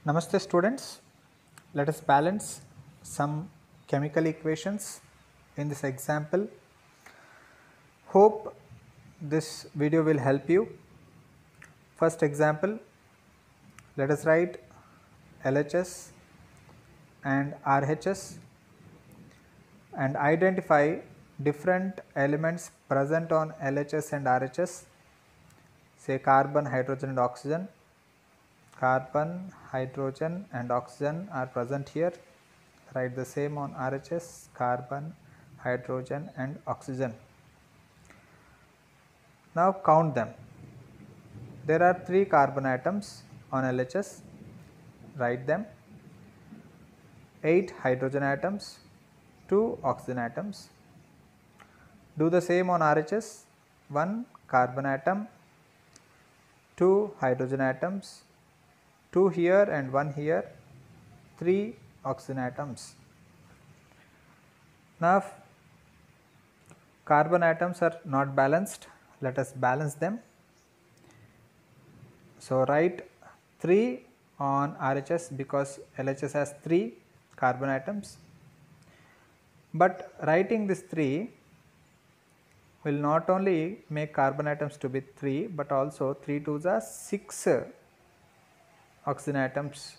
Namaste students, let us balance some chemical equations in this example. Hope this video will help you. First example, let us write LHS and RHS and identify different elements present on LHS and RHS, say carbon, hydrogen and oxygen. Carbon, hydrogen and oxygen are present here. Write the same on RHS, carbon, hydrogen and oxygen. Now count them. There are 3 carbon atoms on LHS. Write them. 8 hydrogen atoms, 2 oxygen atoms. Do the same on RHS. 1 carbon atom, 2 hydrogen atoms, 2 here and 1 here, 3 oxygen atoms. Now carbon atoms are not balanced. Let us balance them. So write 3 on RHS because LHS has 3 carbon atoms. But writing this 3 will not only make carbon atoms to be 3 but also 3 2s are 6 oxygen atoms.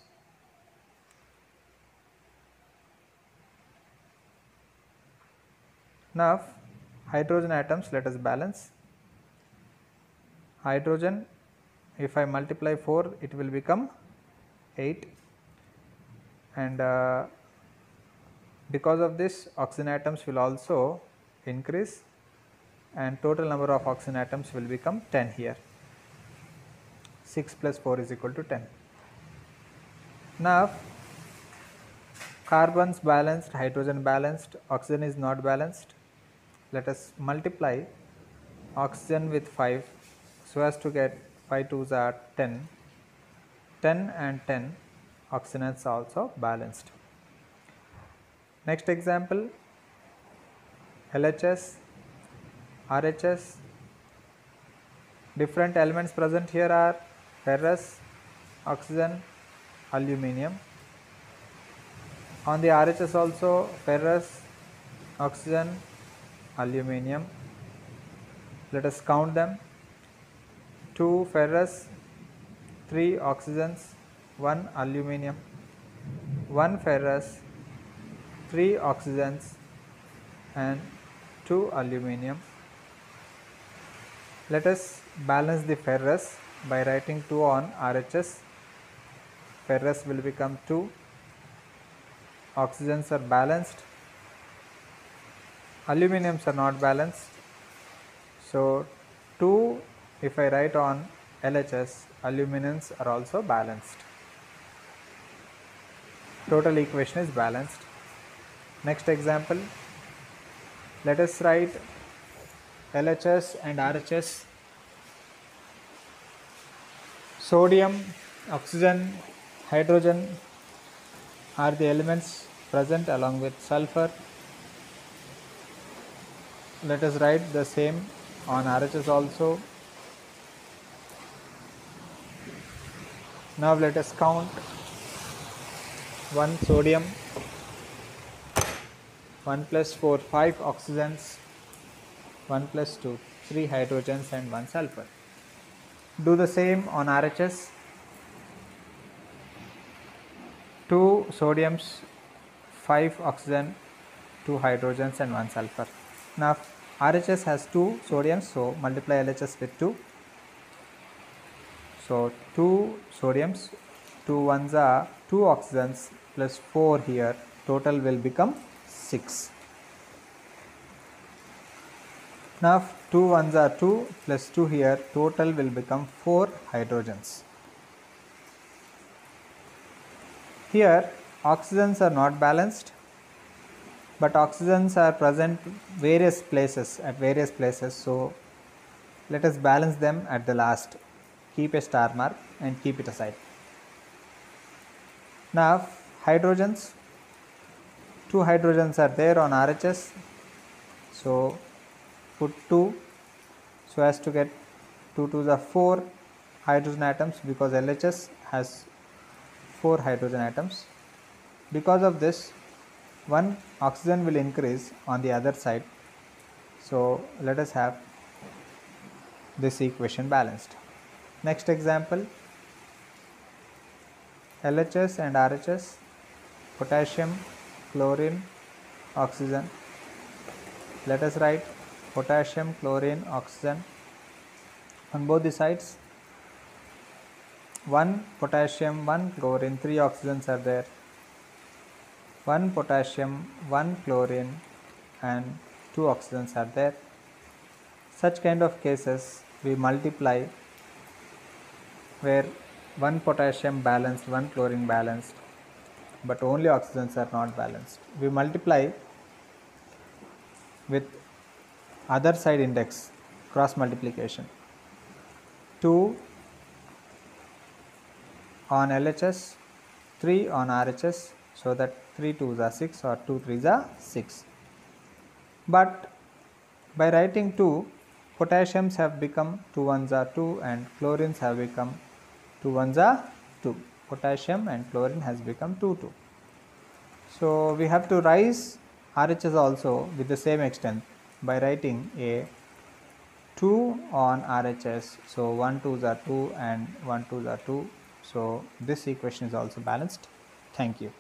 Now hydrogen atoms, let us balance. Hydrogen, if I multiply 4 it will become 8, and because of this oxygen atoms will also increase and total number of oxygen atoms will become 10 here. 6 plus 4 is equal to 10. Now carbons balanced, hydrogen balanced, oxygen is not balanced. Let us multiply oxygen with 5 so as to get 5 2s are 10. 10 and 10, oxygen is also balanced. Next example, LHS, RHS. Different elements present here are ferrous, oxygen, aluminium. On the RHS also ferrous, oxygen, aluminium. Let us count them. 2 ferrous, 3 oxygens, 1 aluminium. 1 ferrous, 3 oxygens and 2 aluminium. Let us balance the ferrous by writing 2 on RHS. Ferrous will become 2. Oxygens are balanced. Aluminiums are not balanced. So 2 if I write on LHS, aluminiums are also balanced. Total equation is balanced. Next example, let us write LHS and RHS. Sodium, oxygen, hydrogen are the elements present along with sulfur. Let us write the same on RHS also. Now let us count. 1 sodium, 1 plus 4, 5 oxygens, 1 plus 2, 3 hydrogens and 1 sulfur. Do the same on RHS. 2 sodiums, 5 oxygen, 2 hydrogens and 1 sulfur. Now RHS has 2 sodiums, so multiply LHS with 2. So 2 sodiums, 2 ones are 2 oxygens plus 4 here, total will become 6. Now 2 ones are 2 plus 2 here, total will become 4 hydrogens. Here oxygens are not balanced, but oxygens are present at various places, so let us balance them at the last. Keep a star mark and keep it aside. Now hydrogens, 2 hydrogens are there on RHS, so put 2 so as to get 2 2s are 4 hydrogen atoms because LHS has 4 hydrogen atoms. Because of this, one oxygen will increase on the other side. So let us have this equation balanced. Next example, LHS and RHS, potassium, chlorine, oxygen. Let us write potassium, chlorine, oxygen on both the sides. 1 potassium, 1 chlorine, 3 oxygens are there. 1 potassium, 1 chlorine and 2 oxygens are there. Such kind of cases we multiply, where 1 potassium balanced, 1 chlorine balanced, but only oxygens are not balanced. We multiply with other side index, cross multiplication. 2 on LHS, 3 on RHS, so that 3 2s are 6 or 2 3s are 6. But by writing 2, potassiums have become 2 1s are 2 and chlorines have become 2 1s are 2. Potassium and chlorine has become 2 2. So we have to rise RHS also with the same extent by writing a 2 on RHS. So 1 2s are 2 and 1 2s are 2. So this equation is also balanced. Thank you.